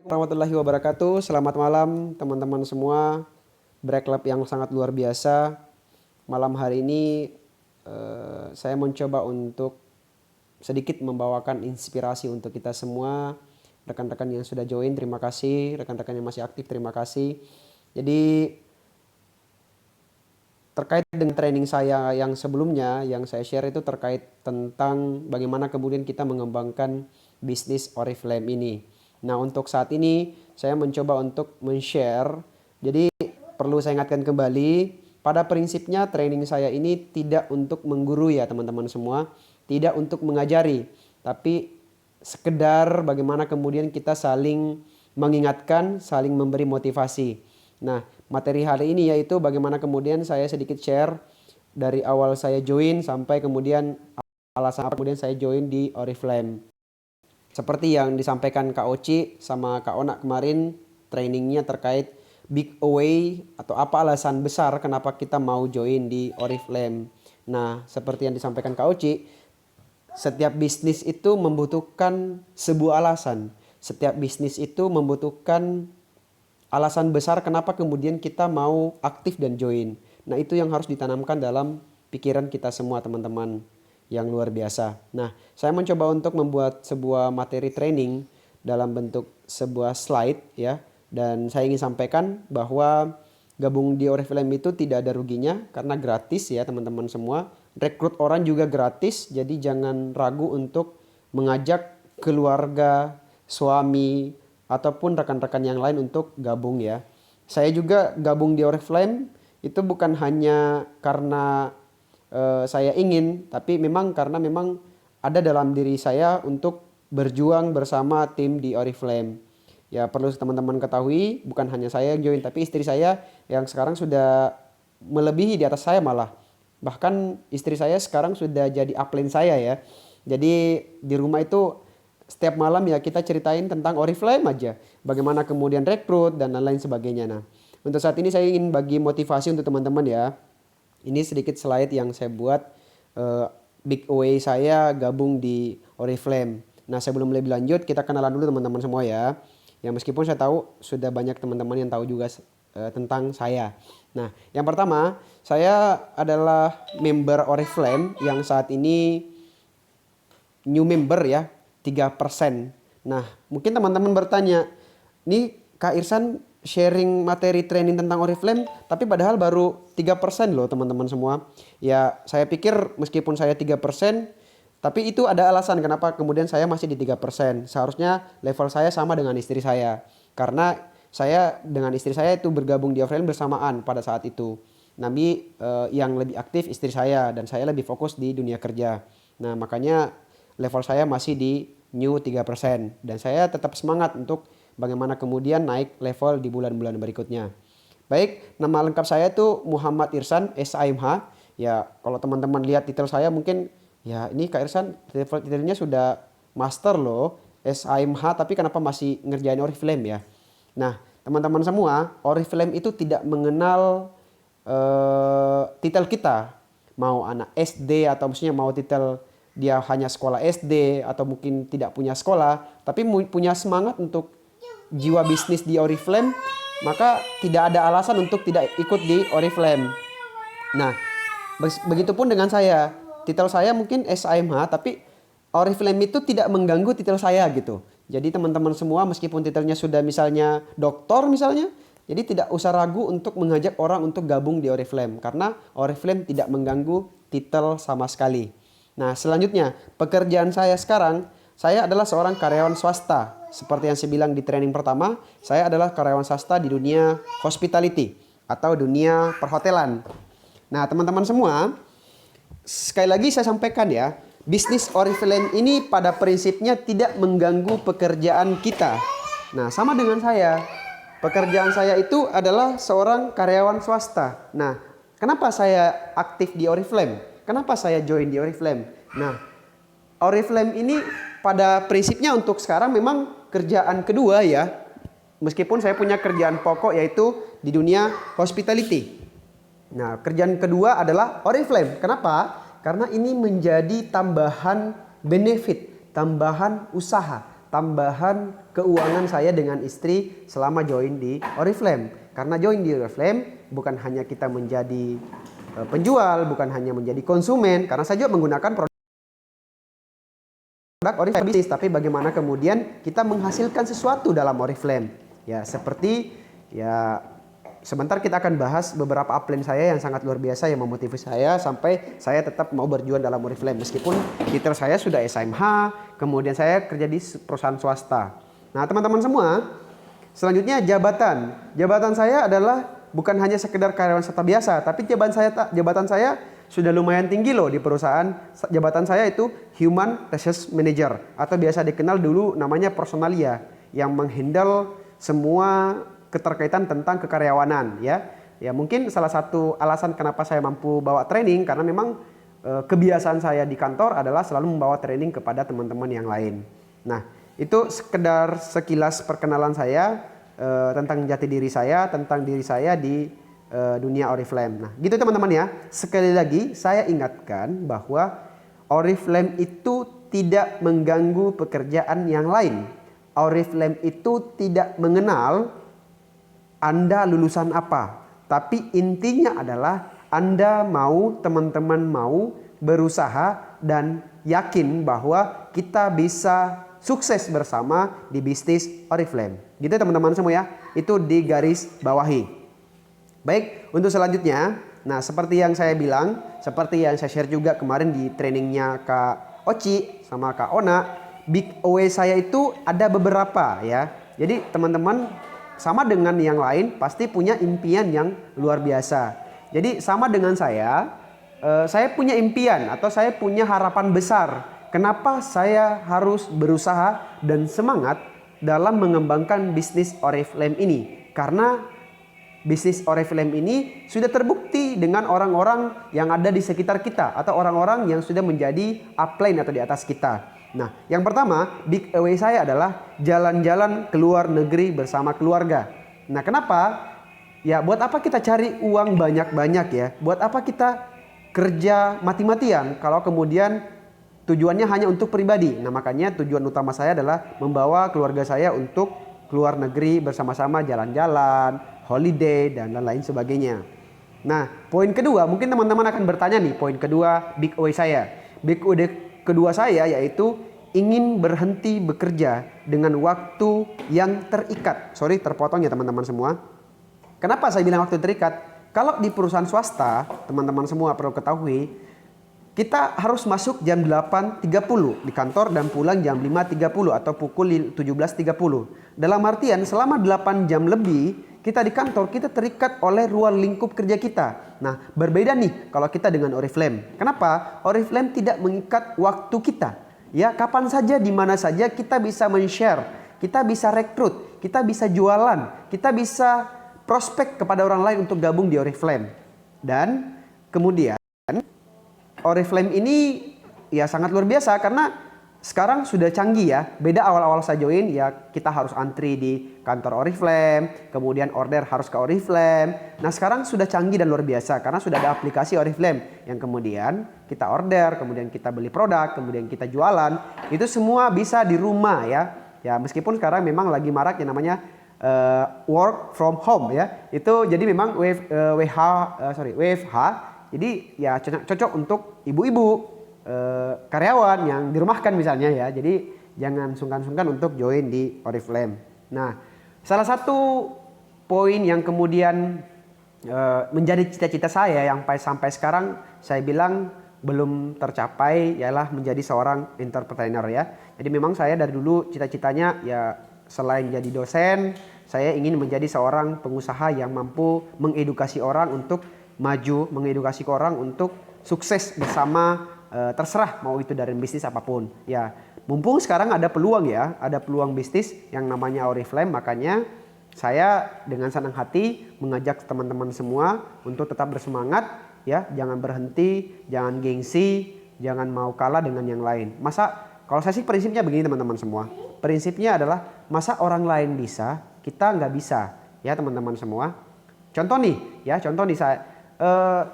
Warahmatullahi wabarakatuh. Selamat malam teman-teman semua. Break Lab yang sangat luar biasa. Malam hari ini saya mencoba untuk sedikit membawakan inspirasi untuk kita semua. Rekan-rekan yang sudah join, terima kasih. Rekan-rekan yang masih aktif, terima kasih. Jadi terkait dengan training saya yang sebelumnya, yang saya share itu terkait tentang bagaimana kemudian kita mengembangkan bisnis Oriflame ini. Nah, untuk saat ini saya mencoba untuk men-share. Jadi perlu saya ingatkan kembali, pada prinsipnya training saya ini tidak untuk menggurui ya teman-teman semua, tidak untuk mengajari, tapi sekedar bagaimana kemudian kita saling mengingatkan, saling memberi motivasi. Nah, materi hari ini yaitu bagaimana kemudian saya sedikit share dari awal saya join sampai kemudian alasan apa kemudian saya join di Oriflame. Seperti yang disampaikan Kak Oci sama Kak Ona kemarin trainingnya terkait big away atau apa alasan besar kenapa kita mau join di Oriflame. Nah, seperti yang disampaikan Kak Oci, setiap bisnis itu membutuhkan sebuah alasan. Setiap bisnis itu membutuhkan alasan besar kenapa kemudian kita mau aktif dan join. Nah, itu yang harus ditanamkan dalam pikiran kita semua teman-teman yang luar biasa. Nah, saya mencoba untuk membuat sebuah materi training dalam bentuk sebuah slide ya. Dan saya ingin sampaikan bahwa gabung di Oriflame itu tidak ada ruginya karena gratis ya teman-teman semua. Rekrut orang juga gratis, jadi jangan ragu untuk mengajak keluarga, suami, ataupun rekan-rekan yang lain untuk gabung ya. Saya juga gabung di Oriflame itu bukan hanya karena saya ingin, tapi memang karena memang ada dalam diri saya untuk berjuang bersama tim di Oriflame. Ya perlu teman-teman ketahui, bukan hanya saya yang join, tapi istri saya yang sekarang sudah melebihi di atas saya malah. Bahkan istri saya sekarang sudah jadi upline saya ya. Jadi di rumah itu setiap malam ya kita ceritain tentang Oriflame aja. Bagaimana kemudian rekrut dan lain-lain sebagainya. Nah, untuk saat ini saya ingin bagi motivasi untuk teman-teman ya. Ini sedikit slide yang saya buat big away saya gabung di Oriflame. Nah, sebelum lebih lanjut kita kenalan dulu teman-teman semua ya. Ya meskipun saya tahu sudah banyak teman-teman yang tahu juga tentang saya. Nah, yang pertama, saya adalah member Oriflame yang saat ini new member ya, 3%. Nah, mungkin teman-teman bertanya, nih Kak Irsan sharing materi training tentang Oriflame, tapi padahal baru 3% loh teman-teman semua. Ya, saya pikir meskipun saya 3%, tapi itu ada alasan kenapa kemudian saya masih di 3%. Seharusnya level saya sama dengan istri saya. Karena saya dengan istri saya itu bergabung di Oriflame bersamaan pada saat itu. Nabi yang lebih aktif istri saya dan saya lebih fokus di dunia kerja. Nah, makanya level saya masih di new 3% dan saya tetap semangat untuk bagaimana kemudian naik level di bulan-bulan berikutnya. Baik, nama lengkap saya itu Muhammad Irsan SAMH. Ya, kalau teman-teman lihat titel saya mungkin ya ini Kak Irsan titelnya sudah master loh SAMH tapi kenapa masih ngerjain Oriflame ya. Nah, teman-teman semua, Oriflame itu tidak mengenal titel kita. Mau anak SD atau maksudnya mau titel dia hanya sekolah SD atau mungkin tidak punya sekolah, tapi punya semangat untuk jiwa bisnis di Oriflame, maka tidak ada alasan untuk tidak ikut di Oriflame. Nah, begitupun dengan saya. Titel saya mungkin SAMH, tapi Oriflame itu tidak mengganggu titel saya gitu. Jadi teman-teman semua meskipun titelnya sudah misalnya doktor misalnya, jadi tidak usah ragu untuk mengajak orang untuk gabung di Oriflame karena Oriflame tidak mengganggu titel sama sekali. Nah, selanjutnya pekerjaan saya sekarang, saya adalah seorang karyawan swasta. Seperti yang saya bilang di training pertama, saya adalah karyawan swasta di dunia hospitality atau dunia perhotelan. Nah, teman-teman semua, sekali lagi saya sampaikan ya, bisnis Oriflame ini pada prinsipnya tidak mengganggu pekerjaan kita. Nah, sama dengan saya. Pekerjaan saya itu adalah seorang karyawan swasta. Nah, kenapa saya aktif di Oriflame? Kenapa saya join di Oriflame? Nah, Oriflame ini pada prinsipnya untuk sekarang memang kerjaan kedua ya. Meskipun saya punya kerjaan pokok yaitu di dunia hospitality. Nah, kerjaan kedua adalah Oriflame. Kenapa? Karena ini menjadi tambahan benefit, tambahan usaha, tambahan keuangan saya dengan istri selama join di Oriflame. Karena join di Oriflame bukan hanya kita menjadi penjual, bukan hanya menjadi konsumen, karena saya juga menggunakan produk Oriflame bisnis, tapi bagaimana kemudian kita menghasilkan sesuatu dalam Oriflame. Ya, seperti ya sebentar kita akan bahas beberapa upline saya yang sangat luar biasa yang memotivasi saya sampai saya tetap mau berjuang dalam Oriflame meskipun titel saya sudah SMH, kemudian saya kerja di perusahaan swasta. Nah, teman-teman semua, selanjutnya jabatan. Jabatan saya adalah bukan hanya sekedar karyawan swasta biasa, tapi jabatan saya sudah lumayan tinggi loh di perusahaan. Jabatan saya itu Human Resource Manager atau biasa dikenal dulu namanya personalia yang menghandle semua keterkaitan tentang kekaryawanan ya. Ya mungkin salah satu alasan kenapa saya mampu bawa training karena memang kebiasaan saya di kantor adalah selalu membawa training kepada teman-teman yang lain. Nah, itu sekedar sekilas perkenalan saya tentang jati diri saya, tentang diri saya di dunia Oriflame. Nah, gitu teman-teman ya. Sekali lagi saya ingatkan bahwa Oriflame itu tidak mengganggu pekerjaan yang lain. Oriflame itu tidak mengenal Anda lulusan apa, tapi intinya adalah Anda mau, teman-teman mau berusaha dan yakin bahwa kita bisa sukses bersama di bisnis Oriflame. Gitu teman-teman semua ya, itu di garis bawahi. Baik, untuk selanjutnya, nah seperti yang saya bilang, seperti yang saya share juga kemarin di trainingnya Kak Oci sama Kak Ona, big away saya itu ada beberapa ya. Jadi teman-teman sama dengan yang lain pasti punya impian yang luar biasa. Jadi sama dengan saya punya impian atau saya punya harapan besar. Kenapa saya harus berusaha dan semangat dalam mengembangkan bisnis Oriflame ini? Karena bisnis Oriflame ini sudah terbukti dengan orang-orang yang ada di sekitar kita atau orang-orang yang sudah menjadi upline atau di atas kita. Nah, yang pertama, big away saya adalah jalan-jalan ke luar negeri bersama keluarga. Nah, kenapa? Ya, buat apa kita cari uang banyak-banyak ya? Buat apa kita kerja mati-matian kalau kemudian tujuannya hanya untuk pribadi? Nah, makanya tujuan utama saya adalah membawa keluarga saya untuk keluar negeri bersama-sama jalan-jalan, holiday, dan lain-lain sebagainya. Nah, poin kedua, mungkin teman-teman akan bertanya nih, poin kedua big away saya. Big away kedua saya yaitu ingin berhenti bekerja dengan waktu yang terikat. Sorry terpotong ya teman-teman semua. Kenapa saya bilang waktu terikat? Kalau di perusahaan swasta, teman-teman semua perlu ketahui, kita harus masuk jam 8.30 di kantor dan pulang jam 5.30 atau pukul 17.30. Dalam artian selama 8 jam lebih kita di kantor, kita terikat oleh ruang lingkup kerja kita. Nah, berbeda nih kalau kita dengan Oriflame. Kenapa? Oriflame tidak mengikat waktu kita. Ya, kapan saja, di mana saja kita bisa men-share, kita bisa rekrut, kita bisa jualan, kita bisa prospek kepada orang lain untuk gabung di Oriflame. Dan kemudian Oriflame ini ya sangat luar biasa karena sekarang sudah canggih ya. Beda awal-awal saya join ya kita harus antri di kantor Oriflame, kemudian order harus ke Oriflame. Nah, sekarang sudah canggih dan luar biasa karena sudah ada aplikasi Oriflame yang kemudian kita order, kemudian kita beli produk, kemudian kita jualan. Itu semua bisa di rumah ya. Ya, meskipun sekarang memang lagi marak yang namanya work from home ya. Itu jadi memang WFH. Jadi ya cocok untuk ibu-ibu, karyawan yang dirumahkan misalnya ya. Jadi jangan sungkan-sungkan untuk join di Oriflame. Nah, salah satu poin yang kemudian menjadi cita-cita saya yang sampai sekarang saya bilang belum tercapai ialah menjadi seorang entrepreneur ya. Jadi memang saya dari dulu cita-citanya ya selain jadi dosen, saya ingin menjadi seorang pengusaha yang mampu mengedukasi orang untuk maju, mengedukasi orang untuk sukses bersama, terserah mau itu dari bisnis apapun. Ya, mumpung sekarang ada peluang ya, ada peluang bisnis yang namanya Oriflame, makanya saya dengan senang hati mengajak teman-teman semua untuk tetap bersemangat ya, jangan berhenti, jangan gengsi, jangan mau kalah dengan yang lain. Masa kalau saya sih prinsipnya begini teman-teman semua. Prinsipnya adalah masa orang lain bisa, kita nggak bisa ya teman-teman semua. Contoh nih saya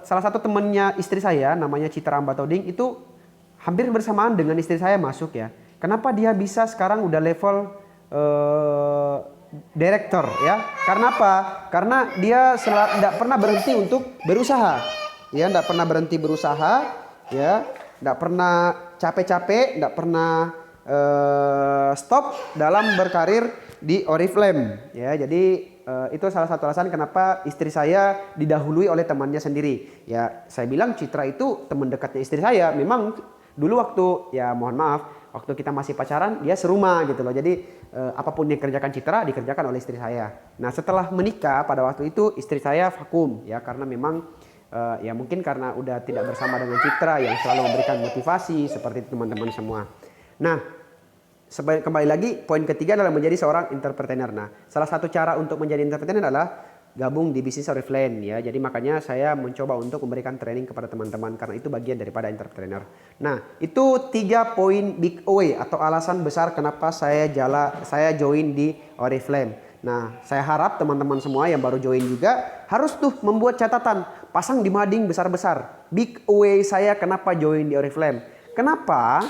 salah satu temannya istri saya namanya Citra Ambatoding itu hampir bersamaan dengan istri saya masuk ya. Kenapa dia bisa sekarang udah level director ya? Karena apa? Karena dia tidak pernah berhenti untuk berusaha, ya, tidak pernah berhenti berusaha, ya, tidak pernah capek-capek, tidak pernah stop dalam berkarir di Oriflame, ya. Jadi itu salah satu alasan kenapa istri saya didahului oleh temannya sendiri. Ya, saya bilang Citra itu teman dekatnya istri saya. Memang dulu waktu, ya mohon maaf, waktu kita masih pacaran dia serumah gitu loh. Jadi apapun yang dikerjakan Citra dikerjakan oleh istri saya. Nah, setelah menikah pada waktu itu istri saya vakum, ya, karena memang ya mungkin karena udah tidak bersama dengan Citra yang selalu memberikan motivasi seperti itu teman-teman semua. Nah, kembali lagi poin ketiga adalah menjadi seorang entrepreneur. Nah, salah satu cara untuk menjadi entrepreneur adalah gabung di bisnis Oriflame, ya. Jadi makanya saya mencoba untuk memberikan training kepada teman-teman karena itu bagian daripada entrepreneur. Nah, itu 3 poin big way atau alasan besar kenapa saya join di Oriflame. Nah, saya harap teman-teman semua yang baru join juga harus tuh membuat catatan, pasang di mading besar-besar. Big way saya kenapa join di Oriflame. Kenapa?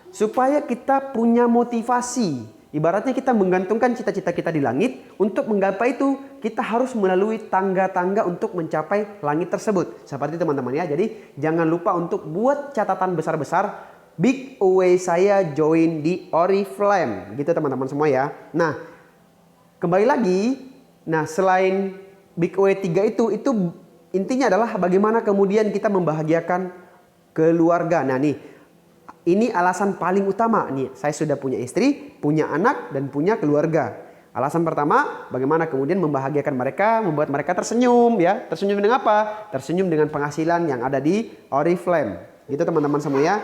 Supaya kita punya motivasi. Ibaratnya kita menggantungkan cita-cita kita di langit. Untuk menggapai itu kita harus melalui tangga-tangga untuk mencapai langit tersebut. Seperti teman-teman ya. Jadi jangan lupa untuk buat catatan besar-besar. Big way saya join di Oriflame. Gitu teman-teman semua ya. Nah, kembali lagi. Nah, selain big way 3 itu intinya adalah bagaimana kemudian kita membahagiakan keluarga. Nah nih, ini alasan paling utama nih. Saya sudah punya istri, punya anak, dan punya keluarga. Alasan pertama, bagaimana kemudian membahagiakan mereka, membuat mereka tersenyum, ya. Tersenyum dengan apa? Tersenyum dengan penghasilan yang ada di Oriflame. Gitu teman-teman semua ya.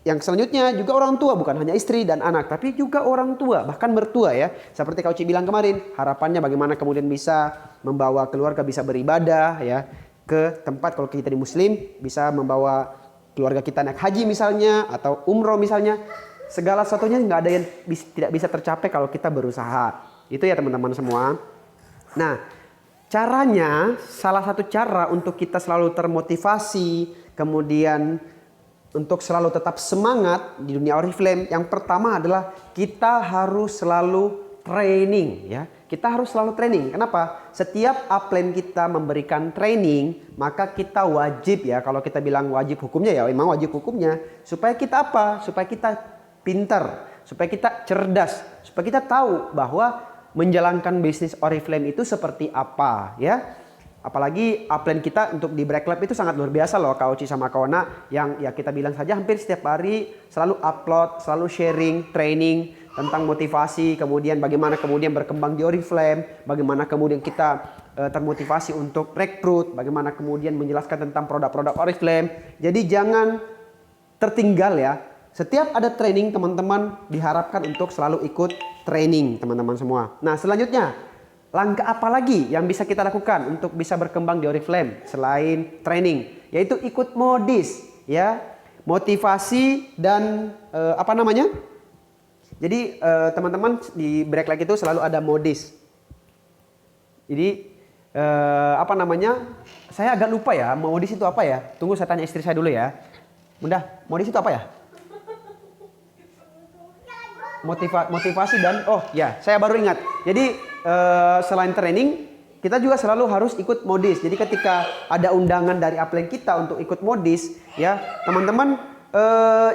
Yang selanjutnya juga orang tua, bukan hanya istri dan anak, tapi juga orang tua, bahkan mertua ya. Seperti Kak Uci bilang kemarin, harapannya bagaimana kemudian bisa membawa keluarga bisa beribadah ya ke tempat, kalau kita di Muslim bisa membawa keluarga kita naik haji misalnya atau umroh misalnya. Segala sesuatunya nggak ada yang tidak bisa tercapai kalau kita berusaha. Itu ya teman-teman semua. Nah, caranya, salah satu cara untuk kita selalu termotivasi, kemudian untuk selalu tetap semangat di dunia Oriflame, yang pertama adalah kita harus selalu training ya. Kita harus selalu training. Kenapa? Setiap upline kita memberikan training, maka kita wajib ya, kalau kita bilang wajib hukumnya ya memang wajib hukumnya. Supaya kita apa? Supaya kita pintar, supaya kita cerdas, supaya kita tahu bahwa menjalankan bisnis Oriflame itu seperti apa ya. Apalagi upline kita untuk di Break Lab itu sangat luar biasa loh, Kak Uci sama Kak Ona, yang ya kita bilang saja hampir setiap hari selalu upload, selalu sharing, training tentang motivasi, kemudian bagaimana kemudian berkembang di Oriflame, bagaimana kemudian kita termotivasi untuk rekrut, bagaimana kemudian menjelaskan tentang produk-produk Oriflame. Jadi jangan tertinggal ya. Setiap ada training teman-teman diharapkan untuk selalu ikut training teman-teman semua. Nah selanjutnya, langkah apa lagi yang bisa kita lakukan untuk bisa berkembang di Oriflame selain training? Yaitu ikut modis ya, motivasi dan apa namanya? Jadi teman-teman di Break Lab itu selalu ada modis. Jadi apa namanya? Saya agak lupa ya, modis itu apa ya? Tunggu saya tanya istri saya dulu ya. Bunda, modis itu apa ya? Motivasi dan oh ya, saya baru ingat. Jadi selain training, kita juga selalu harus ikut modis. Jadi ketika ada undangan dari upline kita untuk ikut modis, ya teman-teman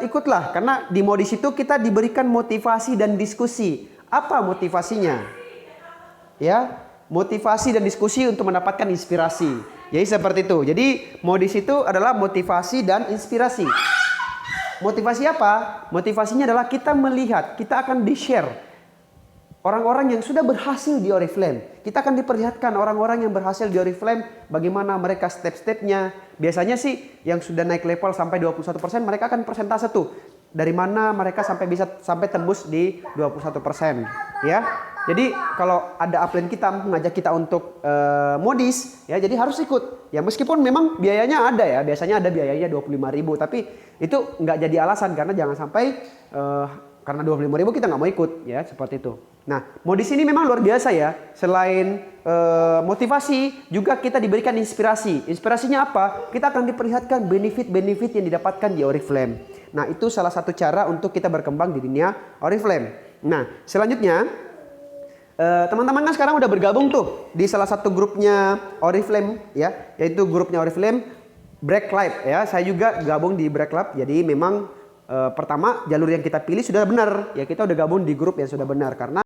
ikutlah, karena di modis itu kita diberikan motivasi dan diskusi. Apa motivasinya? Ya, motivasi dan diskusi untuk mendapatkan inspirasi. Jadi seperti itu. Jadi modis itu adalah motivasi dan inspirasi. Motivasi apa? Motivasinya adalah kita melihat, kita akan di-share orang-orang yang sudah berhasil di Oriflame. Kita akan diperlihatkan orang-orang yang berhasil di Oriflame, bagaimana mereka step-stepnya. Biasanya sih yang sudah naik level sampai 21%, mereka akan persentase tuh. Dari mana mereka sampai tembus di 21%. Ya. Jadi kalau ada upline kita mengajak kita untuk modis, ya jadi harus ikut. Ya meskipun memang biayanya ada ya, biasanya ada biayanya 25.000, tapi itu nggak jadi alasan, karena jangan sampai karena 25.000 kita nggak mau ikut ya, seperti itu. Nah, modis ini memang luar biasa ya. Selain motivasi, juga kita diberikan inspirasi. Inspirasinya apa? Kita akan diperlihatkan benefit-benefit yang didapatkan di Oriflame. Nah, itu salah satu cara untuk kita berkembang di dunia Oriflame. Nah, selanjutnya teman-teman kan sekarang udah bergabung tuh di salah satu grupnya Oriflame ya, yaitu grupnya Oriflame Break Lab ya. Saya juga gabung di Break Lab. Jadi memang pertama jalur yang kita pilih sudah benar ya, kita udah gabung di grup yang sudah benar, karena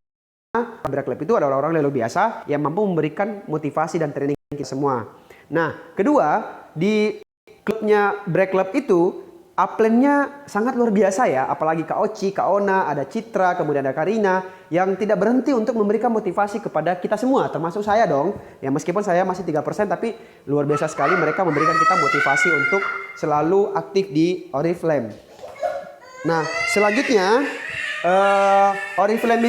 Break Lab itu adalah orang-orang yang biasa yang mampu memberikan motivasi dan training kita semua. Nah, kedua, di klubnya Break Lab itu upline-nya sangat luar biasa ya, apalagi Kak Oci, Kak Ona, ada Citra, kemudian ada Karina yang tidak berhenti untuk memberikan motivasi kepada kita semua, termasuk saya dong. Ya meskipun saya masih 3% tapi luar biasa sekali mereka memberikan kita motivasi untuk selalu aktif di Oriflame. Nah, selanjutnya Oriflame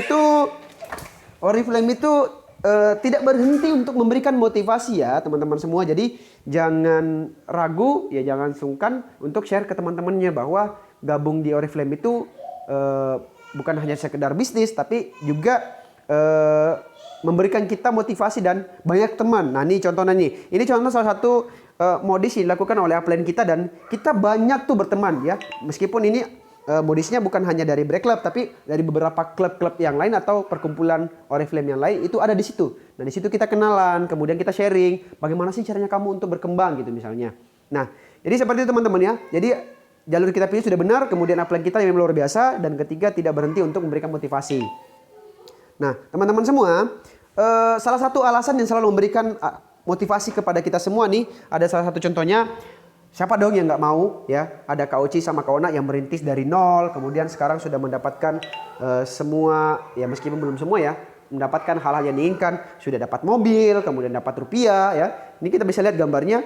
itu tidak berhenti untuk memberikan motivasi ya teman-teman semua. Jadi jangan ragu ya, jangan sungkan untuk share ke teman-temannya bahwa gabung di Oriflame itu bukan hanya sekedar bisnis, tapi juga memberikan kita motivasi dan banyak teman. Nah ini contohnya nih, ini contoh salah satu modis yang dilakukan oleh upline kita dan kita banyak tuh berteman ya. Meskipun ini modisnya bukan hanya dari Break Club, tapi dari beberapa klub-klub yang lain atau perkumpulan Oriflame yang lain itu ada di situ. Nah di situ kita kenalan, kemudian kita sharing bagaimana sih caranya kamu untuk berkembang gitu misalnya. Nah jadi seperti itu teman-teman ya. Jadi jalur kita pilih sudah benar, kemudian upline kita yang luar biasa, dan ketiga tidak berhenti untuk memberikan motivasi. Nah teman-teman semua, salah satu alasan yang selalu memberikan motivasi kepada kita semua nih, ada salah satu contohnya. Siapa dong yang nggak mau ya? Ada Kak Oci sama Kak Ona yang merintis dari nol, kemudian sekarang sudah mendapatkan semua, ya meskipun belum semua ya, mendapatkan hal-hal yang diinginkan, sudah dapat mobil, kemudian dapat rupiah ya. Ini kita bisa lihat gambarnya,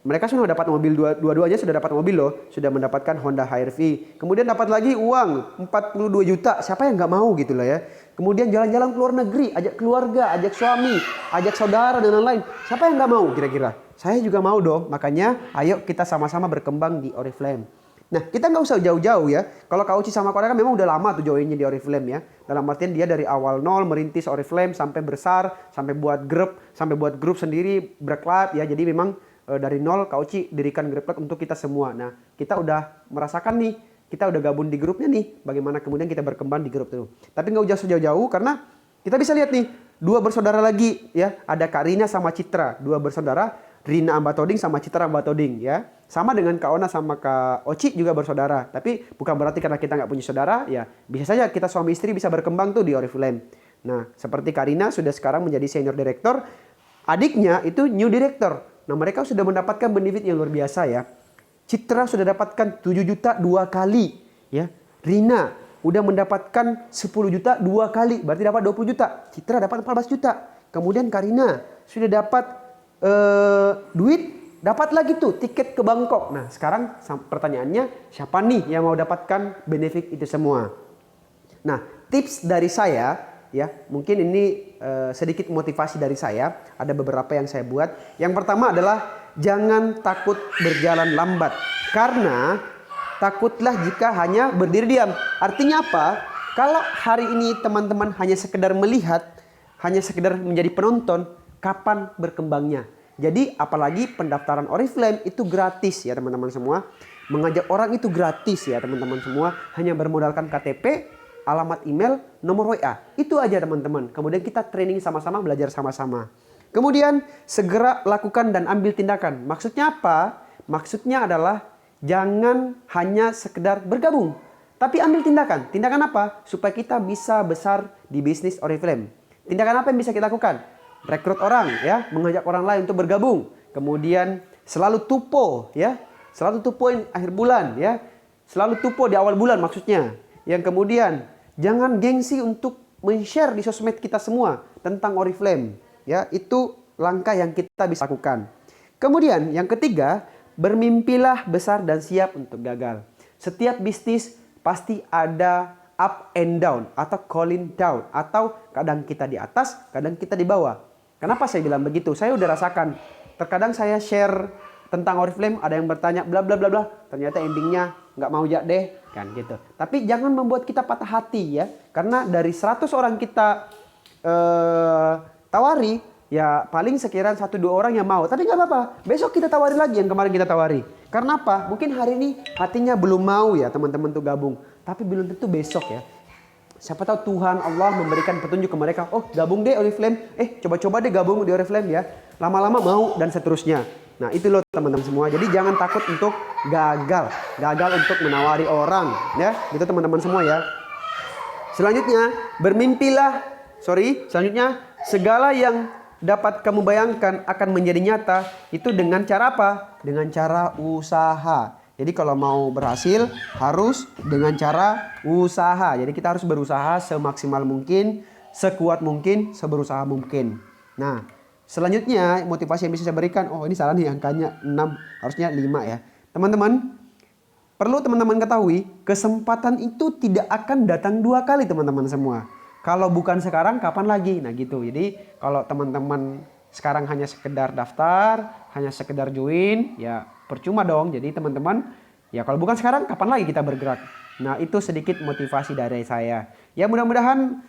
mereka sudah dapat mobil, dua-duanya sudah dapat mobil loh, sudah mendapatkan Honda HR-V. Kemudian dapat lagi uang 42 juta, siapa yang nggak mau gitu lah ya. Kemudian jalan-jalan ke luar negeri, ajak keluarga, ajak suami, ajak saudara dan lain-lain. Siapa yang nggak mau kira-kira? Saya juga mau dong, makanya ayo kita sama-sama berkembang di Oriflame. Nah kita nggak usah jauh-jauh ya. Kalau Kak Uci sama Kak Ona kan memang udah lama tuh joinnya di Oriflame ya. Dalam artian dia dari awal nol merintis Oriflame sampai besar, sampai buat grup sendiri, Break Lab ya. Jadi memang dari nol Kak Uci dirikan Break Lab untuk kita semua. Nah kita udah merasakan nih, kita udah gabung di grupnya nih, bagaimana kemudian kita berkembang di grup itu. Tapi nggak usah jauh-jauh karena kita bisa lihat nih, dua bersaudara lagi ya. Ada Kak Rina sama Citra, dua bersaudara. Rina Ambatoding sama Citra Ambatoding ya. Sama dengan Kak Ona sama Kak Oci juga bersaudara. Tapi bukan berarti karena kita nggak punya saudara ya. Bisa saja kita suami istri bisa berkembang tuh di Oriflame. Nah seperti Kak Rina sudah sekarang menjadi senior director. Adiknya itu new director. Nah mereka sudah mendapatkan benefit yang luar biasa ya. Citra sudah dapatkan 7 juta 2 kali ya. Rina udah mendapatkan 10 juta 2 kali. Berarti dapat 20 juta. Citra dapat 14 juta. Kemudian Kak Rina sudah dapat duit, dapat lagi tuh tiket ke Bangkok. Nah sekarang pertanyaannya, siapa nih yang mau dapatkan benefit itu semua? Nah tips dari saya ya, mungkin ini sedikit motivasi dari saya. Ada beberapa yang saya buat. Yang pertama adalah jangan takut berjalan lambat, karena takutlah jika hanya berdiri diam. Artinya apa? Kalau hari ini teman-teman hanya sekedar melihat, hanya sekedar menjadi penonton, kapan berkembangnya? Jadi apalagi pendaftaran Oriflame itu gratis ya teman-teman semua. Mengajak orang itu gratis ya teman-teman semua. Hanya bermodalkan KTP, alamat email, nomor WA. Itu aja teman-teman. Kemudian kita training sama-sama, belajar sama-sama. Kemudian segera lakukan dan ambil tindakan. Maksudnya apa? Maksudnya adalah jangan hanya sekedar bergabung, tapi ambil tindakan. Tindakan apa? Supaya kita bisa besar di bisnis Oriflame. Tindakan apa yang bisa kita lakukan? Rekrut orang ya, mengajak orang lain untuk bergabung. Kemudian selalu tupo ya, selalu tupoin akhir bulan ya, selalu tupo di awal bulan maksudnya. Yang kemudian jangan gengsi untuk men-share di sosmed kita semua tentang Oriflame ya, itu langkah yang kita bisa lakukan. Kemudian yang ketiga, bermimpilah besar dan siap untuk gagal. Setiap bisnis pasti ada up and down atau cooling down, atau kadang kita di atas, kadang kita di bawah. Kenapa saya bilang begitu? Saya udah rasakan. Terkadang saya share tentang Oriflame, ada yang bertanya bla bla bla bla, ternyata endingnya nggak mau ya deh, kan gitu. Tapi jangan membuat kita patah hati ya, karena dari 100 orang kita tawari, ya paling sekiranya 1-2 orang yang mau. Tapi nggak apa-apa, besok kita tawari lagi yang kemarin kita tawari. Karena apa? Mungkin hari ini hatinya belum mau ya teman-teman tuh gabung. Tapi belum tentu besok ya. Siapa tahu Tuhan Allah memberikan petunjuk ke mereka. Oh, gabung deh Oriflame. Coba-coba deh gabung di Oriflame ya. Lama-lama mau dan seterusnya. Nah, itu loh teman-teman semua. Jadi jangan takut untuk gagal. Gagal untuk menawari orang ya. Gitu teman-teman semua ya. Selanjutnya, selanjutnya segala yang dapat kamu bayangkan akan menjadi nyata itu dengan cara apa? Dengan cara usaha. Jadi kalau mau berhasil harus dengan cara usaha. Jadi kita harus berusaha semaksimal mungkin, sekuat mungkin, seberusaha mungkin. Nah, selanjutnya motivasi yang bisa saya berikan, ini salah nih angkanya 6, harusnya 5 ya. Teman-teman, perlu teman-teman ketahui, kesempatan itu tidak akan datang 2 kali teman-teman semua. Kalau bukan sekarang, kapan lagi? Nah gitu. Jadi kalau teman-teman sekarang hanya sekedar daftar, hanya sekedar join, ya percuma dong. Jadi teman-teman, ya kalau bukan sekarang, kapan lagi kita bergerak? Nah itu sedikit motivasi dari saya. Ya mudah-mudahan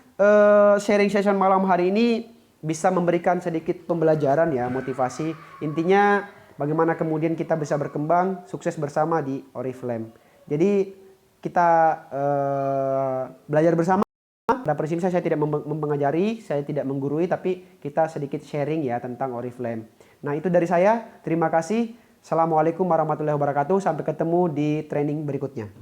sharing session malam hari ini bisa memberikan sedikit pembelajaran ya, motivasi. Intinya bagaimana kemudian kita bisa berkembang, sukses bersama di Oriflame. Jadi kita belajar bersama. Pada prinsipnya saya tidak mempengajari, saya tidak menggurui, tapi kita sedikit sharing ya tentang Oriflame. Nah itu dari saya, terima kasih. Assalamualaikum warahmatullahi wabarakatuh, sampai ketemu di training berikutnya.